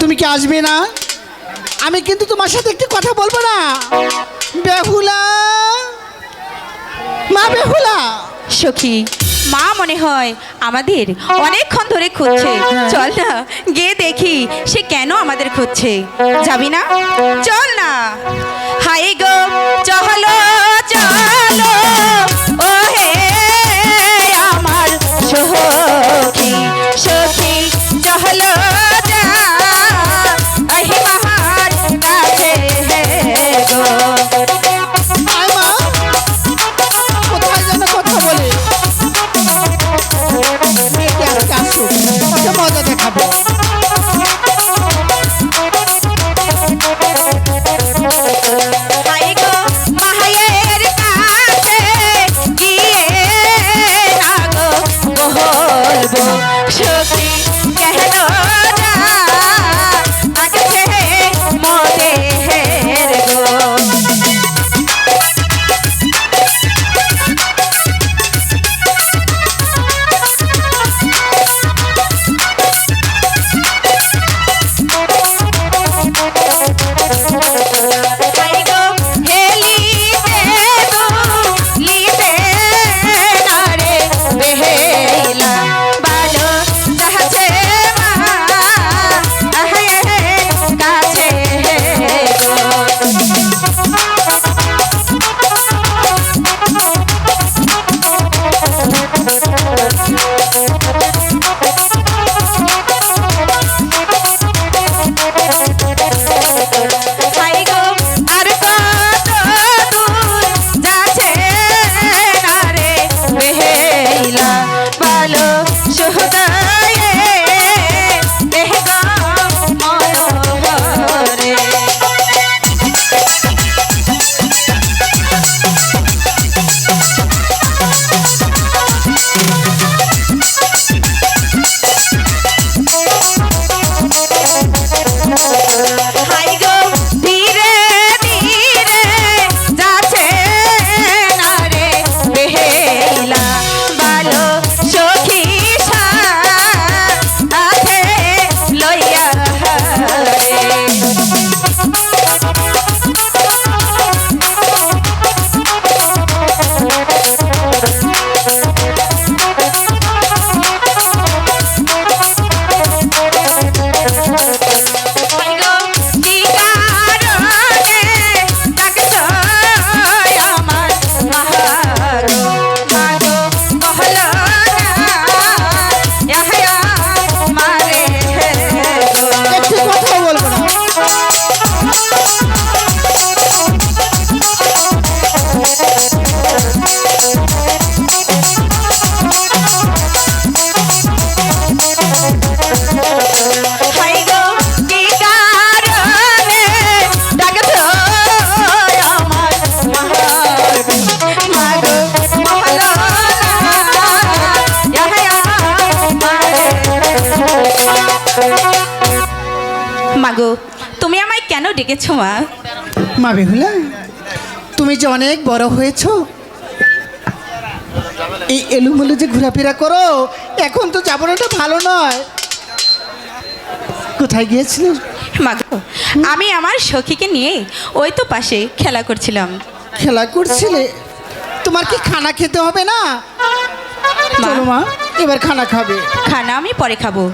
তুমি কি আসবে না? আমি কিন্তু তোমার সাথে একটু কথা বলবো না। বেহুলা, মা বেহুলা। সখী, মা মনে হয় আমাদের অনেকক্ষণ ধরে খুঁজছে। চল না গিয়ে দেখি সে কেন আমাদের খুঁজছে। যাবি না? চল না। হাই গো চলো চলো ও হে আমার সখী, সখী চলো যা আহি মাহার কাছে গো। আয় মা, কোথায় যেন কথা বলে। মেয়েকে আজকে আসুক, ওকে মজা দেখাবো। হাই গো মাহায়ের কাছে গিয়ে না গো বলবো সখী কেন না আগছে মোদের গো। হাই গো হেলিতে দুলিতে না রে বেহেলা ভালো যাচ্ছে মা আহের কাছে গো। হাই গো আর কত দূর যাচ্ছে না রে বেহেলা ভালো সুহৃদয়ে দেহ গো মনোহরে। হাই গো ধীরে ধীরে যাচ্ছে না রে বেহেলা ভালো সখী সাথে লইয়া রে। হাই গো কি কারণে ডাকছো আমার মাহাগো, মাগো বহলো না ইয়া মারে গো। একটু কথা বলবো না। হাই গো কি কারণে ডাকছো আমার মাহাগো, মাগো বহলো না ইয়া মারে। মাগো তুমি আমায় কেন ডেকেছো মা? মা বেহুলা, তুমি যে অনেক বড় হয়েছো, এই এলুমেলু যে ঘোরাফেরা করো, এখন তো যাবনাটা ভালো নয়। কোথায় গিয়েছিলে? মাগো আমি আমার সখীকে নিয়ে ওই তো পাশে খেলা করছিলাম। খেলা করছিলে? তোমার কি খানা খেতে হবে না? চলো মা, এবার খানা খাবে। খানা আমি পরে খাবো।